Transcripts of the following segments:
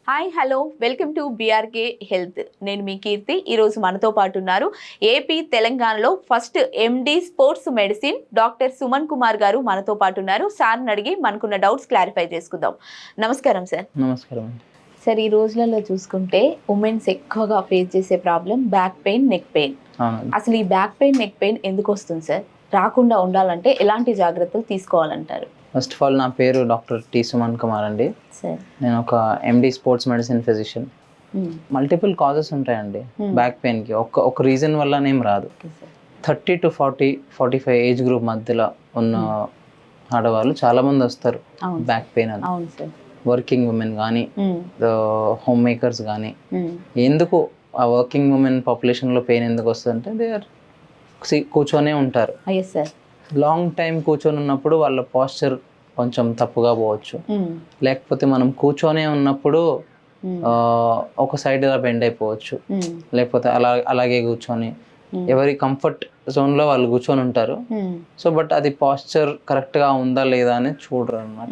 Hi hello welcome to BRK health. నేను మీ కీర్తి. ఈరోజు మనతో పాటు ఉన్నారు ఏపీ తెలంగాణలో first MD sports medicine doctor Suman Kumar garu మనతో పాటు ఉన్నారు. సార్ని అడిగి మనకున్న డౌట్స్ క్లారిఫై చేసుకుందాం. నమస్కారం సార్. నమస్కారం సార్, ఈ రోజులలో చూసుకుంటే ఉమెన్స్ ఎక్కువగా ఫేస్ చేసే problem back pain, neck pain. అసలు ఈ బ్యాక్ పెయిన్, నెక్ పెయిన్ ఎందుకు వస్తుంది సార్? రాకుండా ఉండాలంటే ఎలాంటి జాగ్రత్తలు తీసుకోవాలంటారు? ఫస్ట్ ఆఫ్ ఆల్ నా పేరు డాక్టర్ టి సుమన్ కుమార్ అండి. నేను ఒక MD sports medicine physician. Multiple causes ఉంటాయండి బ్యాక్ పెయిన్కి. ఒక రీజన్ వల్లనేం రాదు. 30 to 45 ఏజ్ గ్రూప్ మధ్యలో ఉన్న ఆడవాళ్ళు చాలామంది వస్తారు బ్యాక్ పెయిన్ అని. వర్కింగ్ ఉమెన్ కానీ, హోమ్ మేకర్స్ కానీ. ఎందుకు ఆ వర్కింగ్ ఉమెన్ పాపులేషన్లో పెయిన్ ఎందుకు వస్తుంది అంటే దే ఆర్ కూర్చొనే ఉంటారు. లాంగ్ టైం కూర్చొని ఉన్నప్పుడు వాళ్ళ పాస్చర్ కొంచెం తప్పుగా పోవచ్చు. లేకపోతే మనం కూర్చొనే ఉన్నప్పుడు ఒక సైడ్ ఇలా బెండ్ అయిపోవచ్చు. లేకపోతే అలాగే కూర్చొని ఎవరి కంఫర్ట్ జోన్లో వాళ్ళు కూర్చొని ఉంటారు. సో బట్ అది పాస్చర్ కరెక్ట్గా ఉందా లేదా అని చూడరు అనమాట.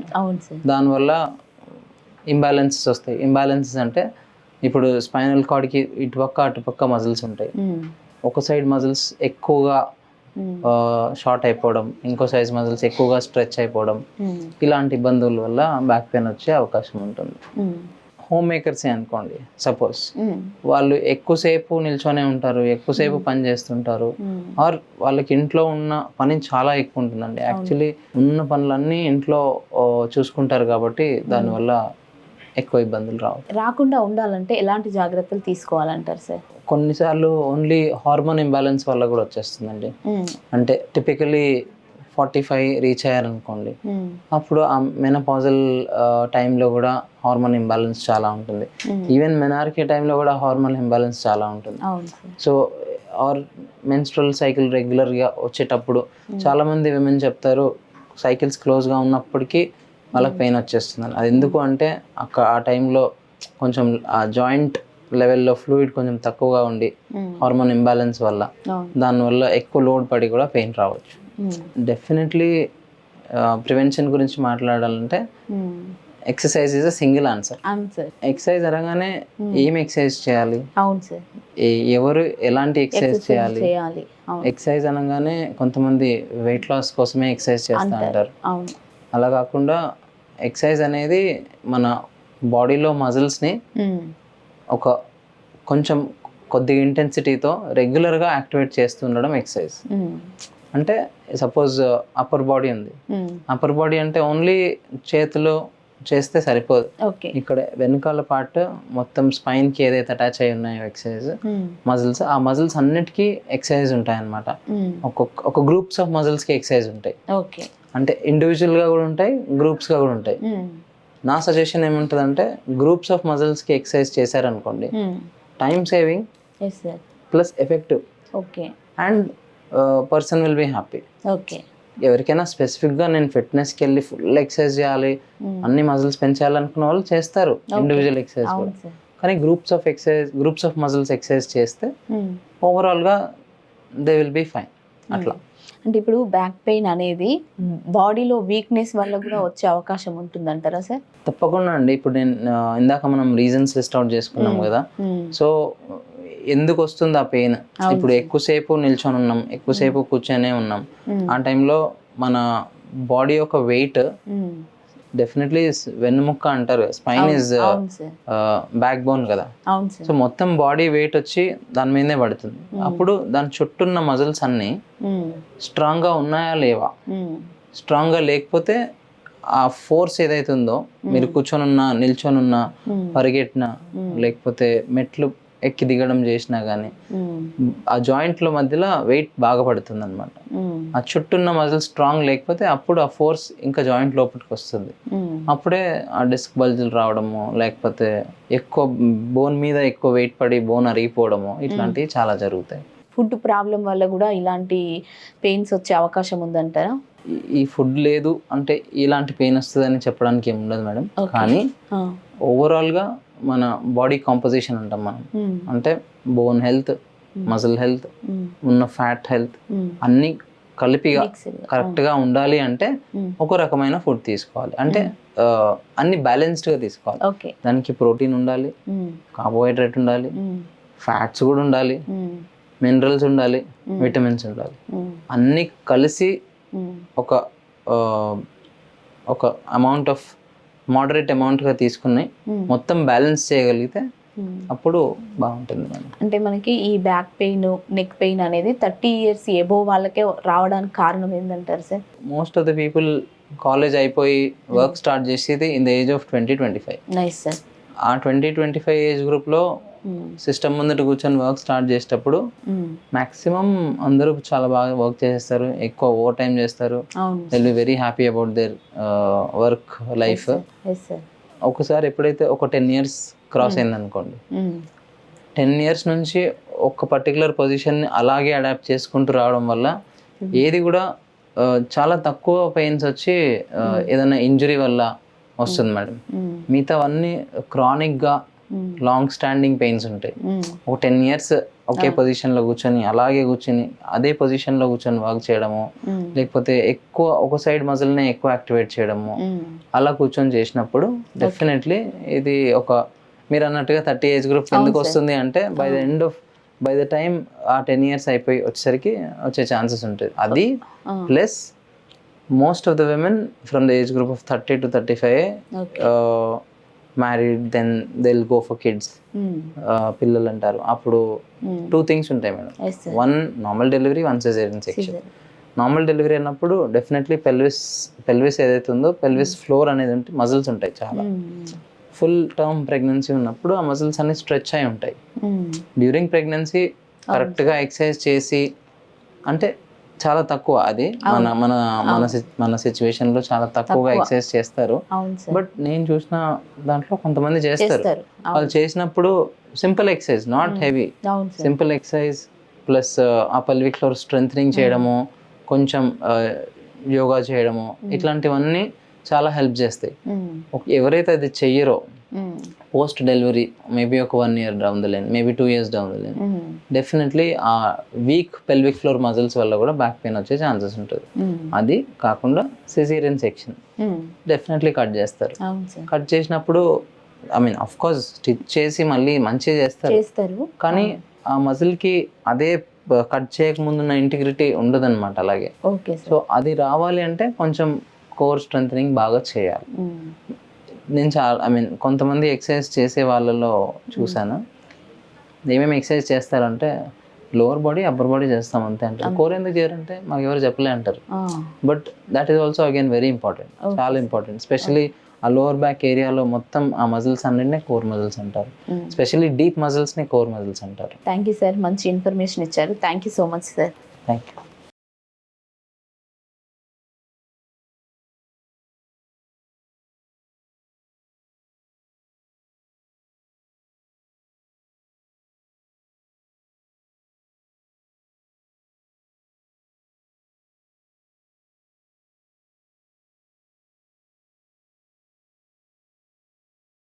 దానివల్ల ఇంబ్యాలెన్సెస్ వస్తాయి. ఇంబ్యాలెన్సెస్ అంటే ఇప్పుడు స్పైనల్ కార్డ్కి ఇటుపక్క అటుపక్క మజిల్స్ ఉంటాయి. ఒక సైడ్ మజిల్స్ ఎక్కువగా షార్ట్ అయిపోవడం, ఇంకో సైజ్ మజిల్స్ ఎక్కువగా స్ట్రెచ్ అయిపోవడం, ఇలాంటి ఇబ్బందుల వల్ల బ్యాక్ పెయిన్ వచ్చే అవకాశం ఉంటుంది. హోమ్ మేకర్సే అనుకోండి, సపోజ్ వాళ్ళు ఎక్కువసేపు నిల్చొనే ఉంటారు, ఎక్కువసేపు పని చేస్తుంటారు, ఆర్ వాళ్ళకి ఇంట్లో ఉన్న పని చాలా ఎక్కువ ఉంటుందండి. యాక్చువల్లీ ఉన్న పనులన్నీ ఇంట్లో చూసుకుంటారు కాబట్టి దానివల్ల ఎక్కువ ఇబ్బందులు రాకుండా ఉండాలంటే ఎలాంటి జాగ్రత్తలు తీసుకోవాలంటారు సార్? కొన్నిసార్లు ఓన్లీ హార్మోన్ ఇంబ్యాలెన్స్ వల్ల కూడా వచ్చేస్తుందండి. అంటే టిపికలీ 45 రీచ్ అయ్యారనుకోండి, అప్పుడు ఆ మెనోపాజల్ టైంలో కూడా హార్మోన్ ఇంబ్యాలెన్స్ చాలా ఉంటుంది. ఈవెన్ మెనార్కీ టైంలో కూడా హార్మోన్ ఇంబ్యాలెన్స్ చాలా ఉంటుంది. సో ఆర్ మెన్స్ట్రల్ సైకిల్ రెగ్యులర్గా వచ్చేటప్పుడు చాలామంది విమెన్ చెప్తారు సైకిల్స్ క్లోజ్గా ఉన్నప్పటికీ వాళ్ళకి పెయిన్ వచ్చేస్తుంది. అది ఎందుకు అంటే ఆ టైంలో కొంచెం ఆ జాయింట్ లెవెల్లో ఫ్లూయిడ్ కొంచెం తక్కువగా ఉండి హార్మోన్ ఇంబ్యాలెన్స్ వల్ల, దానివల్ల ఎక్కువ లోడ్ పడి కూడా పెయిన్ రావచ్చు. డెఫినెట్లీ ప్రివెన్షన్ గురించి మాట్లాడాలంటే exercise is a single answer. Exercise అనగానే ఏం ఎక్సర్సైజ్ చేయాలి, ఎవరు ఎలాంటి ఎక్సర్సైజ్ చేయాలి. ఎక్సర్సైజ్ అనగానే కొంతమంది వెయిట్ లాస్ కోసమే ఎక్సర్సైజ్ చేస్తూ ఉంటారు. అలా కాకుండా ఎక్సర్సైజ్ అనేది మన బాడీలో మజిల్స్ని ఒక కొంచెం కొద్దిగా ఇంటెన్సిటీతో రెగ్యులర్గా యాక్టివేట్ చేస్తూ ఉండడం ఎక్సర్సైజ్. అంటే సపోజ్ అప్పర్ బాడీ ఉంది, అప్పర్ బాడీ అంటే ఓన్లీ చేతులు చేస్తే సరిపోదు. ఇక్కడ వెనకాల పార్ట్ మొత్తం స్పైన్కి ఏదైతే అటాచ్ అయి ఉన్నాయో ఎక్సర్సైజ్ మజిల్స్, ఆ మజిల్స్ అన్నిటికీ ఎక్సర్సైజ్ ఉంటాయి అన్నమాట. ఒక గ్రూప్స్ ఆఫ్ మజిల్స్కి ఎక్సర్సైజ్ ఉంటాయి. అంటే ఇండివిజువల్గా కూడా ఉంటాయి, గ్రూప్స్గా కూడా ఉంటాయి. నా సజెషన్ ఏముంటుందంటే గ్రూప్స్ ఆఫ్ మజిల్స్కి ఎక్సర్సైజ్ చేశారనుకోండి, time saving plus effective, and person will be happy. ఎవరికైనా స్పెసిఫిక్గా నేను ఫిట్నెస్కి వెళ్ళి ఫుల్ ఎక్సర్సైజ్ చేయాలి, అన్ని మజిల్స్ పెంచాలనుకున్న వాళ్ళు చేస్తారు ఇండివిజువల్ ఎక్సర్సైజ్ కూడా. కానీ గ్రూప్స్ ఆఫ్ మజిల్స్ ఎక్సర్సైజ్ చేస్తే ఓవరాల్గా దే విల్ బీ ఫైన్. అట్లా అంటే ఇప్పుడు బ్యాక్ పెయిన్ అనేది బాడీలో వీక్నెస్ వల్ల కూడా వచ్చే అవకాశం ఉంటుందంటారా సార్? తప్పకుండా అండి. ఇప్పుడు నేను ఇందాక మనం రీజన్స్ లిస్ట్ అవుట్ చేసుకున్నాం కదా, సో ఎందుకు వస్తుంది ఆ పెయిన్? ఇప్పుడు ఎక్కువసేపు నిల్చొని ఉన్నాం, ఎక్కువసేపు కూర్చొనే ఉన్నాం, ఆ టైంలో మన బాడీ యొక్క వెయిట్ డెఫినెట్లీ వెన్నుముక్క అంటారు, స్పైన్ ఇస్ బ్యాక్ బోన్ కదా. సో మొత్తం బాడీ వెయిట్ వచ్చి దాని మీదే పడుతుంది. అప్పుడు దాని చుట్టూన్న మజిల్స్ అన్ని స్ట్రాంగ్గా ఉన్నాయా లేవా? స్ట్రాంగ్గా లేకపోతే ఆ ఫోర్స్ ఏదైతే ఉందో, మీరు కూర్చొనున్నా, నిల్చొనున్నా, పరిగెట్టినా, లేకపోతే మెట్లు ఎక్కి దిగడం చేసినా కానీ ఆ జాయింట్ల మధ్యలో వెయిట్ బాగా పడుతుంది అనమాట. ఆ చుట్టూన్న మజిల్ స్ట్రాంగ్ లేకపోతే అప్పుడు ఆ ఫోర్స్ ఇంకా జాయింట్ లోపలికి వస్తుంది. అప్పుడే ఆ డిస్క్ బల్జులు రావడము, లేకపోతే ఎక్కువ బోన్ మీద ఎక్కువ వెయిట్ పడి బోన్ అరిగిపోవడము, ఇట్లాంటివి చాలా జరుగుతాయి. ఫుడ్ ప్రాబ్లం వల్ల కూడా ఇలాంటి పెయిన్స్ వచ్చే అవకాశం ఉందంటారా? ఈ ఫుడ్ లేదు అంటే ఇలాంటి పెయిన్ వస్తుంది అని చెప్పడానికి ఏమి ఉండదు మేడం. కానీ ఓవరాల్గా మన బాడీ కాంపోజిషన్ అంటాం మనం, అంటే బోన్ హెల్త్, మజిల్ హెల్త్, ఉన్న ఫ్యాట్ హెల్త్ అన్నీ కలిపిగా కరెక్ట్గా ఉండాలి అంటే ఒక రకమైన ఫుడ్ తీసుకోవాలి. అంటే అన్ని బ్యాలెన్స్డ్గా తీసుకోవాలి. ఓకే. దానికి ప్రోటీన్ ఉండాలి, కార్బోహైడ్రేట్ ఉండాలి, ఫ్యాట్స్ కూడా ఉండాలి, మినరల్స్ ఉండాలి, విటమిన్స్ ఉండాలి. అన్నీ కలిసి ఒక ఒక అమౌంట్ ఆఫ్ మోడరేట్ అమౌంట్గా తీసుకుని మొత్తం బ్యాలెన్స్ చేయగలిగితే అప్పుడు బాగుంటుంది మేడం. అంటే మనకి ఈ బ్యాక్ పెయిన్, నెక్ పెయిన్ అనేది 30 years ఎబోవ్ వాళ్ళకే రావడానికి కారణం ఏంటంటారు sir? Most of the people college అయిపోయి వర్క్ స్టార్ట్ చేసేది in the age of 20-25. Nice sir. ఆ 20-25 ఏజ్ గ్రూప్లో సిస్టమ్ ముందట కూర్చొని వర్క్ స్టార్ట్ చేసేటప్పుడు మ్యాక్సిమం అందరూ చాలా బాగా వర్క్ చేసేస్తారు, ఎక్కువ ఓవర్ టైం చేస్తారు. They'll be very happy about their work life. ఒకసారి ఎప్పుడైతే ఒక 10 years క్రాస్ అయింది అనుకోండి, 10 years నుంచి ఒక పర్టికులర్ పొజిషన్ని అలాగే అడాప్ట్ చేసుకుంటూ రావడం వల్ల ఏది కూడా చాలా తక్కువ పెయిన్స్ వచ్చి ఏదైనా ఇంజరీ వల్ల వస్తుంది మేడం. మిగతావన్నీ క్రానిక్గా లాంగ్ స్టాండింగ్ పెయిన్స్ ఉంటాయి. ఒక 10 years ఒకే పొజిషన్లో కూర్చొని అలాగే కూర్చొని అదే పొజిషన్లో కూర్చొని వర్క్ చేయడము, లేకపోతే ఎక్కువ ఒక సైడ్ మజిల్ని ఎక్కువ యాక్టివేట్ చేయడము, అలా కూర్చొని చేసినప్పుడు డెఫినెట్లీ ఇది ఒక మీరు అన్నట్టుగా 30 ఏజ్ గ్రూప్ ఎందుకు వస్తుంది అంటే బై ద టైం ఆ 10 years అయిపోయి వచ్చేసరికి వచ్చే ఛాన్సెస్ ఉంటుంది. అది plus most of the women from the age group of 30 to 35 married, then they will go for kids, పిల్లలు అంటారు. అప్పుడు 2 things ఉంటాయి madam. 1 normal delivery, 1 cesarean section. Normal delivery అన్నప్పుడు డెఫినెట్లీ పెల్విస్ ఏదైతే ఉందో పెల్విస్ ఫ్లోర్ అనేది ఉంటే మజిల్స్ ఉంటాయి చాలా. ఫుల్ టర్మ్ ప్రెగ్నెన్సీ ఉన్నప్పుడు ఆ మజిల్స్ అన్ని స్ట్రెచ్ అయి ఉంటాయి. డ్యూరింగ్ ప్రెగ్నెన్సీ కరెక్ట్గా ఎక్సర్సైజ్ చేసి అంటే చాలా తక్కువ అది మన సిచ్యువేషన్లో చాలా తక్కువగా ఎక్సర్సైజ్ చేస్తారు. బట్ నేను చూసిన దాంట్లో కొంతమంది చేస్తారు. వాళ్ళు చేసినప్పుడు simple exercise, not heavy, simple exercise plus ఆ పెల్విక్ ఫ్లోర్ స్ట్రెంథనింగ్ చేయడము, కొంచెం యోగా చేయడము, ఇట్లాంటివన్నీ చాలా హెల్ప్ చేస్తాయి. ఎవరైతే అది చెయ్యరో పోస్ట్ డెలివరీ మేబీ ఒక 1 year down the line, maybe 2 years down the line, definitely ఆ వీక్ పెల్విక్ ఫ్లోర్ మజిల్స్ వల్ల కూడా బ్యాక్ పెయిన్ వచ్చే ఛాన్సెస్ ఉంటుంది. అది కాకుండా సిజేరియన్ సెక్షన్ డెఫినెట్లీ కట్ చేస్తారు. కట్ చేసినప్పుడు I mean of course stitch చేసి మళ్ళీ మంచిగా చేస్తారు, కానీ ఆ మజిల్కి అదే కట్ చేయకముందున్న ఇంటిగ్రిటీ ఉండదన్నమాట. అలాగే సో అది రావాలి అంటే కొంచెం కోర్ స్ట్రెంథనింగ్ బాగా చేయాలి. నేను కొంతమంది ఎక్సర్సైజ్ చేసే వాళ్ళలో చూసాను, ఏమేమి ఎక్సర్సైజ్ చేస్తారంటే లోవర్ బాడీ, అప్పర్ బాడీ చేస్తాం అంతే అంటారు. కోర్ ఎందుకు చేయరంటే మాకు ఎవరు చెప్పలే అంటారు. But that is also again very important, చాలా ఇంపార్టెంట్. స్పెషలీ ఆ లోవర్ బ్యాక్ ఏరియాలో మొత్తం ఆ మజిల్స్ అన్నింటినీ కోర్ మజిల్స్ అంటారు. స్పెషల్లీ డీప్ మజిల్స్ని కోర్ మజిల్స్ అంటారు. థ్యాంక్ యూ సార్, మంచి ఇన్ఫర్మేషన్ ఇచ్చారు. Thank you so much sir. Thank you.